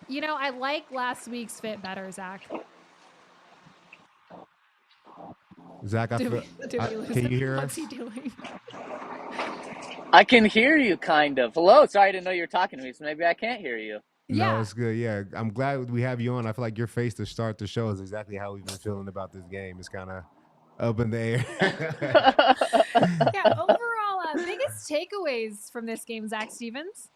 You know, I like last week's fit better, Zach. Zach, Did we lose can him? you hear What's us? he doing? I can hear you, kind of. Hello. Sorry, I didn't know you were talking to me, so maybe I can't hear you. No, Yeah. it's good. Yeah, I'm glad we have you on. I feel like your face to start the show is exactly how we've been feeling about this game. It's kind of up in the air. Yeah. Overall, biggest takeaways from this game, Zac Stevens?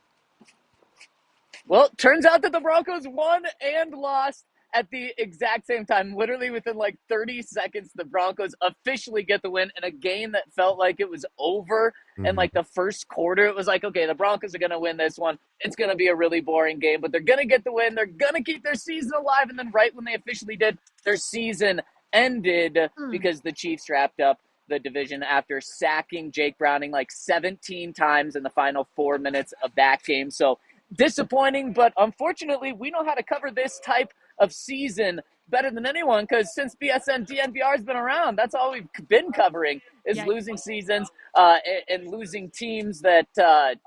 Well, turns out that the Broncos won and lost at the exact same time. Literally within like 30 seconds, the Broncos officially get the win in a game that felt like it was over. And like the first quarter, it was like, okay, the Broncos are going to win this one. It's going to be a really boring game, but they're going to get the win. They're going to keep their season alive. And then right when they officially did, their season ended because the Chiefs wrapped up the division after sacking Jake Browning like 17 times in the final 4 minutes of that game. So disappointing, but unfortunately, we know how to cover this type of season better than anyone because since BSN DNVR has been around, that's all we've been covering is losing seasons and losing teams that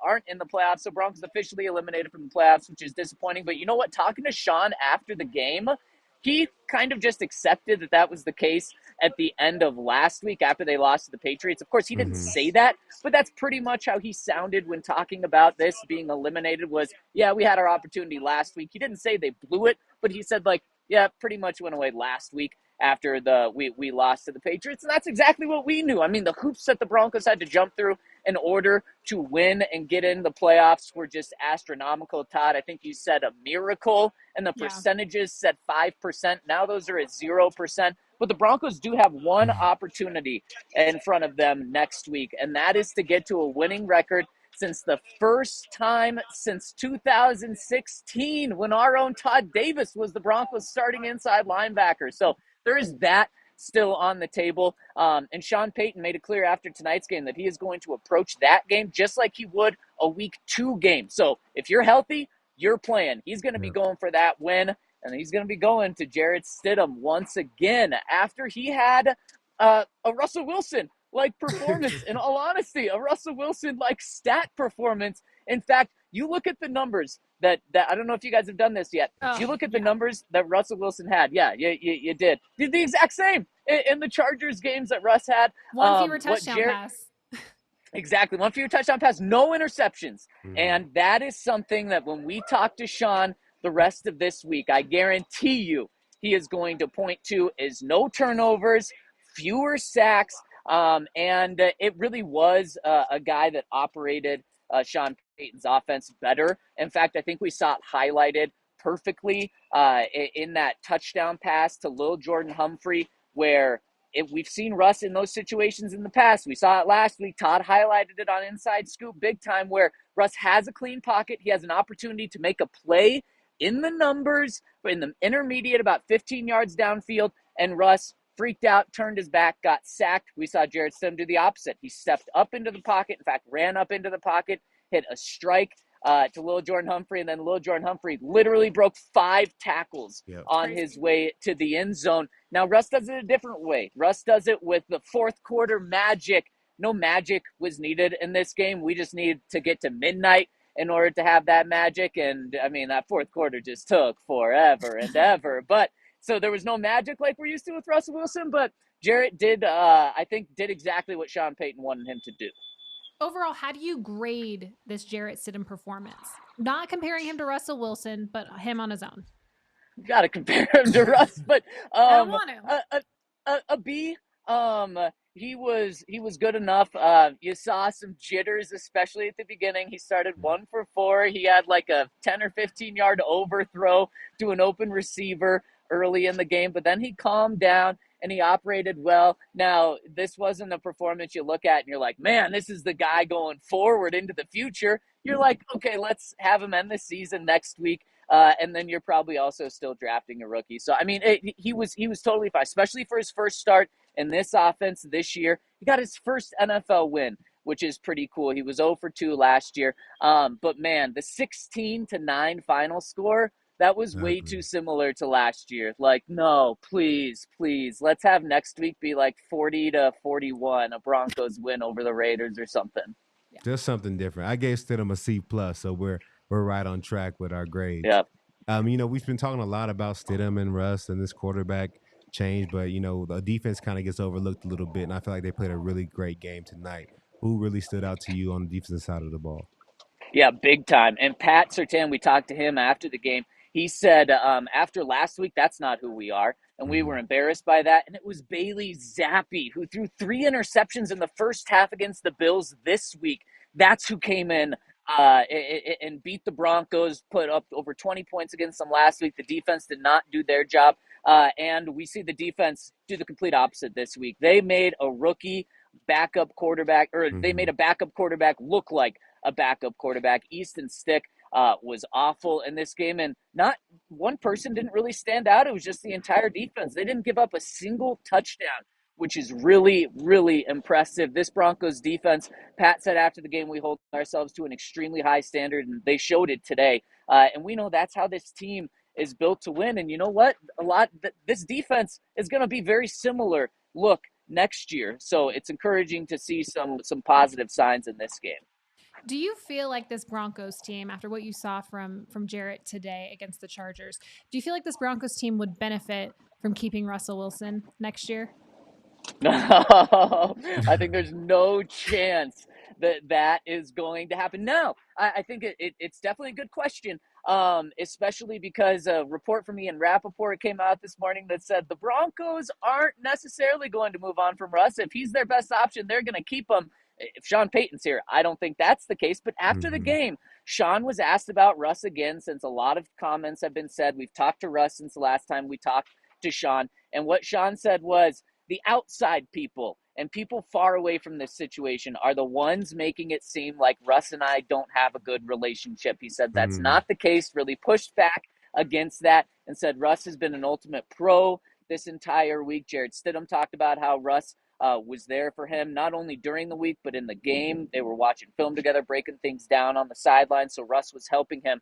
aren't in the playoffs. So Broncos officially eliminated from the playoffs, which is disappointing. But you know what? Talking to Sean after the game, he kind of just accepted that that was the case at the end of last week after they lost to the Patriots. Of course, he didn't say that, but that's pretty much how he sounded when talking about this being eliminated was, yeah, we had our opportunity last week. He didn't say they blew it, but he said, like, yeah, pretty much went away last week after we lost to the Patriots. And that's exactly what we knew. I mean, the hoops that the Broncos had to jump through in order to win and get in the playoffs were just astronomical. Todd, I think you said a miracle, and the percentages said 5%. Now those are at 0%. But the Broncos do have one opportunity in front of them next week, and that is to get to a winning record since the first time since 2016 when our own Todd Davis was the Broncos starting inside linebacker. So there is that still on the table. And Sean Payton made it clear after tonight's game that he is going to approach that game just like he would a week 2 game. So if you're healthy, you're playing. He's going to be going for that win, and he's going to be going to Jarrett Stidham once again after he had a Russell Wilson like performance. In all honesty, a Russell Wilson like stat performance. In fact, you look at the numbers that I don't know if you guys have done this yet. You look at the numbers that Russell Wilson had. Yeah, you did. Did the exact same in the Chargers games that Russ had. One fewer touchdown pass. Exactly. One fewer touchdown pass, no interceptions. And that is something that when we talk to Sean the rest of this week, I guarantee you he is going to point to is no turnovers, fewer sacks, and it really was a guy that operated Sean Payton's offense better. In fact, I think we saw it highlighted perfectly in that touchdown pass to Lil Jordan Humphrey, where we've seen Russ in those situations in the past. We saw it last week. Todd highlighted it on Inside Scoop big time, where Russ has a clean pocket. He has an opportunity to make a play in the numbers, in the intermediate, about 15 yards downfield, and Russ freaked out, turned his back, got sacked. We saw Jarrett Stidham do the opposite. He stepped up into the pocket, in fact, ran up into the pocket, hit a strike to Lil Jordan Humphrey, and then Lil Jordan Humphrey literally broke 5 tackles on his way to the end zone. Now, Russ does it a different way. Russ does it with the fourth quarter magic. No magic was needed in this game. We just needed to get to midnight in order to have that magic. And, I mean, that fourth quarter just took forever and ever. But so there was no magic like we're used to with Russell Wilson, but Jarrett did, I think, did exactly what Sean Payton wanted him to do. Overall, how do you grade this Jarrett Stidham performance? Not comparing him to Russell Wilson, but him on his own. Got to compare him to Russ, but I don't want to. A B. He was good enough. You saw some jitters, especially at the beginning. He started 1 for 4. He had like a 10 or 15 yard overthrow to an open receiver early in the game, but then he calmed down and he operated well. Now, this wasn't a performance you look at and you're like, man, this is the guy going forward into the future. You're like, okay, let's have him end the season next week. And then you're probably also still drafting a rookie. So, I mean, he was totally fine, especially for his first start in this offense this year. He got his first NFL win, which is pretty cool. He was 0 for 2 last year. But, man, the 16-9 final score, that was way too similar to last year. Like, no, please, let's have next week be like 40-41, a Broncos win over the Raiders or something. Just something different. I gave Stidham a C+, so we're right on track with our grades. Yep. We've been talking a lot about Stidham and Russ and this quarterback change, but the defense kind of gets overlooked a little bit, and I feel like they played a really great game tonight. Who really stood out to you on the defensive side of the ball? Yeah, big time. And Pat Sertan, we talked to him after the game. He said after last week, that's not who we are. And we were Mm-hmm. embarrassed by that. And it was Bailey Zappi, who threw 3 interceptions in the first half against the Bills this week. That's who came in and beat the Broncos, put up over 20 points against them last week. The defense did not do their job. And we see the defense do the complete opposite this week. They made a rookie backup quarterback, or they Mm-hmm. made a backup quarterback look like a backup quarterback. Easton Stick was awful in this game, and not one person didn't really stand out. It was just the entire defense. They didn't give up a single touchdown, which is really, really impressive. This Broncos defense, Pat said after the game, we hold ourselves to an extremely high standard, and they showed it today. And we know that's how this team is built to win. And you know what? This defense is going to be very similar look next year. So it's encouraging to see some positive signs in this game. Do you feel like this Broncos team, after what you saw from Jarrett today against the Chargers, do you feel like this Broncos team would benefit from keeping Russell Wilson next year? No, I think there's no chance that is going to happen. No, I think it's definitely a good question, especially because a report from Ian Rappaport came out this morning that said the Broncos aren't necessarily going to move on from Russ. If he's their best option, they're going to keep him. If Sean Payton's here, I don't think that's the case. But after the Mm-hmm. game, Sean was asked about Russ again, since a lot of comments have been said. We've talked to Russ since the last time we talked to Sean. And what Sean said was, the outside people and people far away from this situation are the ones making it seem like Russ and I don't have a good relationship. He said that's Mm-hmm. not the case, really pushed back against that and said Russ has been an ultimate pro this entire week. Jarrett Stidham talked about how Russ was there for him, not only during the week, but in the game. They were watching film together, breaking things down on the sideline, so Russ was helping him.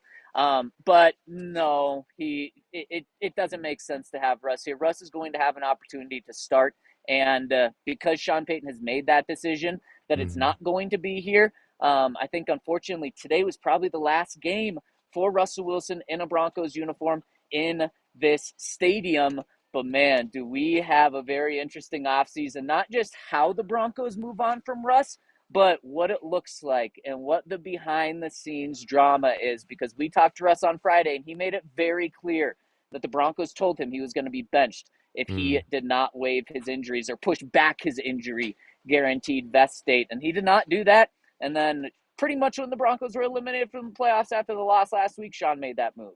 But no, it doesn't make sense to have Russ here. Russ is going to have an opportunity to start, and because Sean Payton has made that decision that it's Mm-hmm. not going to be here, I think unfortunately today was probably the last game for Russell Wilson in a Broncos uniform in this stadium. But man, do we have a very interesting offseason, not just how the Broncos move on from Russ, but what it looks like and what the behind the scenes drama is. Because we talked to Russ on Friday and he made it very clear that the Broncos told him he was going to be benched if he did not waive his injuries or push back his injury guaranteed vest date. And he did not do that. And then pretty much when the Broncos were eliminated from the playoffs after the loss last week, Sean made that move.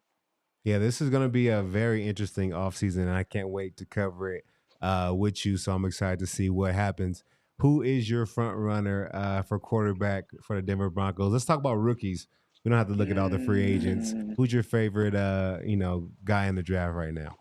Yeah, this is going to be a very interesting offseason, and I can't wait to cover it with you. So I'm excited to see what happens. Who is your front runner for quarterback for the Denver Broncos? Let's talk about rookies. We don't have to look at all the free agents. Who's your favorite, guy in the draft right now?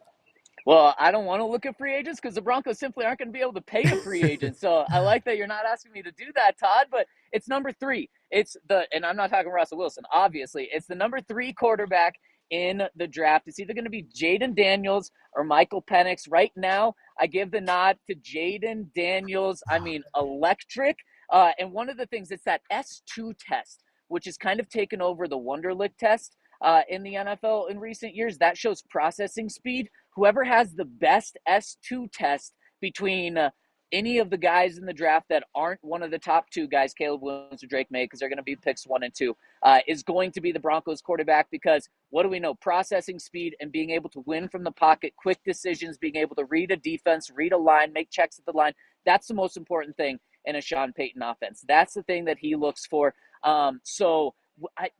Well, I don't want to look at free agents because the Broncos simply aren't going to be able to pay a free agent. So I like that you're not asking me to do that, Todd, but it's number 3. And I'm not talking Russell Wilson, obviously. It's the number 3 quarterback in the draft. It's either going to be Jaden Daniels or Michael Penix. Right now, I give the nod to Jaden Daniels. I mean, electric. And one of the things, it's that S2 test, which has kind of taken over the Wonderlic test in the NFL in recent years. That shows processing speed. Whoever has the best S2 test between any of the guys in the draft that aren't one of the top 2 guys, Caleb Williams or Drake May, because they're going to be picks 1 and 2, is going to be the Broncos quarterback. Because what do we know? Processing speed and being able to win from the pocket, quick decisions, being able to read a defense, read a line, make checks at the line. That's the most important thing in a Sean Payton offense. That's the thing that he looks for.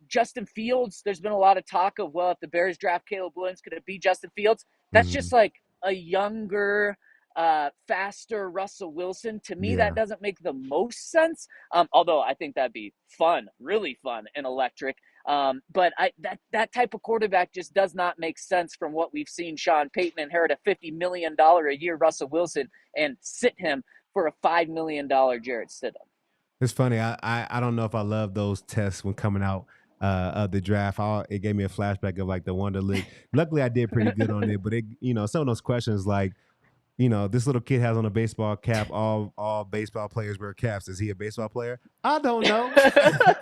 Justin Fields, there's been a lot of talk of, well, if the Bears draft Caleb Williams, could it be Justin Fields? That's Mm-hmm. just like a younger, faster Russell Wilson. To me, Yeah. that doesn't make the most sense. Although I think that'd be fun, really fun and electric. But that type of quarterback just does not make sense from what we've seen. Sean Payton inherit a $50 million a year Russell Wilson and sit him for a $5 million Jarrett Stidham. It's funny. I don't know if I love those tests when coming out of the draft. It gave me a flashback of like the Wonder League. Luckily, I did pretty good on it, but some of those questions like, this little kid has on a baseball cap. All baseball players wear caps. Is he a baseball player? I don't know. I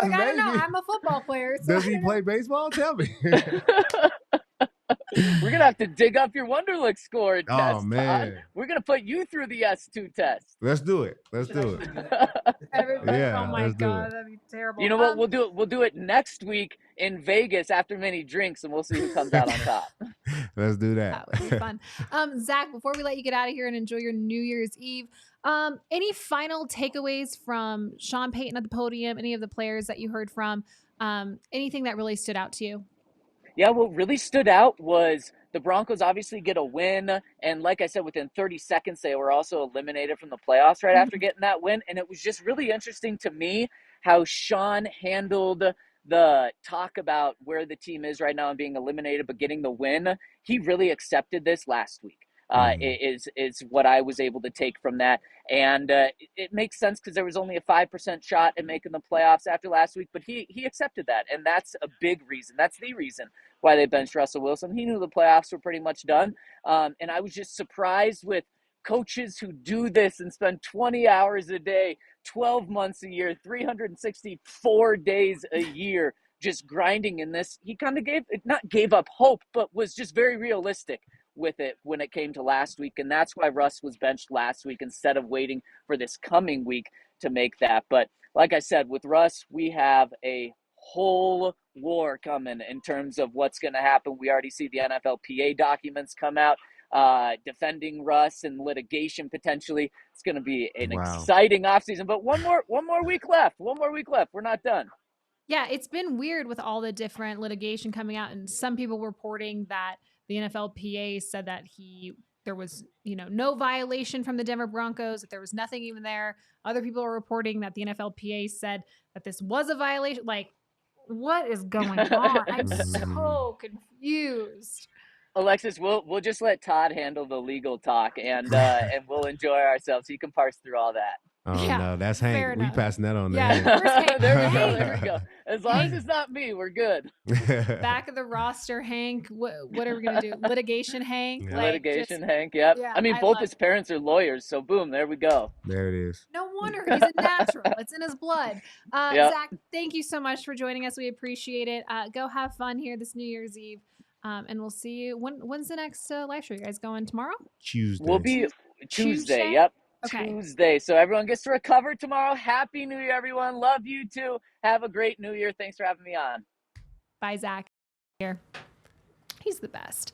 don't know. I'm a football player. So Does he play baseball? Tell me. We're gonna have to dig up your Wonderlic score and test, Todd. Man. We're gonna put you through the S2 test. Let's do it. everybody, Yeah, oh my let's do God, it. that'd be terrible. You know what? We'll do it next week in Vegas after many drinks, and we'll see who comes out on top. Let's do that. That would be fun. Zach, before we let you get out of here and enjoy your New Year's Eve, any final takeaways from Sean Payton at the podium, any of the players that you heard from, anything that really stood out to you? Yeah, what really stood out was the Broncos obviously get a win. And like I said, within 30 seconds, they were also eliminated from the playoffs right after getting that win. And it was just really interesting to me how Sean handled the talk about where the team is right now and being eliminated, but getting the win. He really accepted this last week. Is what I was able to take from that. And it makes sense because there was only a 5% shot at making the playoffs after last week, but he accepted that. And that's a big reason. That's the reason why they benched Russell Wilson. He knew the playoffs were pretty much done. And I was just surprised with coaches who do this and spend 20 hours a day, 12 months a year, 364 days a year, just grinding in this. He kind of gave up hope, but was just very realistic with it when it came to last week. And that's why Russ was benched last week instead of waiting for this coming week to make that. But like I said, with Russ, we have a whole war coming in terms of what's going to happen. We already see the NFLPA documents come out defending Russ and litigation potentially. It's going to be an exciting offseason. But one more week left. We're not done. Yeah, it's been weird with all the different litigation coming out, and some people reporting that the NFLPA said that there was, no violation from the Denver Broncos, that there was nothing even there. Other people are reporting that the NFLPA said that this was a violation. Like, what is going on? I'm so confused. Alexis, we'll just let Todd handle the legal talk, and we'll enjoy ourselves. He can parse through all that. Oh, no, that's Hank. We passing that on to Hank. There we go. As long as it's not me, we're good. Back of the roster, Hank. What are we going to do? Litigation, Hank? Yeah. Litigation, Hank, yep. Yeah, I mean, both his parents are lawyers, so boom, there we go. There it is. No wonder. He's a natural. It's in his blood. Zach, thank you so much for joining us. We appreciate it. Go have fun here this New Year's Eve. And we'll see you. When's the next live show? You guys going tomorrow? Tuesday. We'll be Tuesday. Yep. Okay. Tuesday. So everyone gets to recover tomorrow. Happy New Year, everyone. Love you too. Have a great New Year. Thanks for having me on. Bye, Zach. Here. He's the best.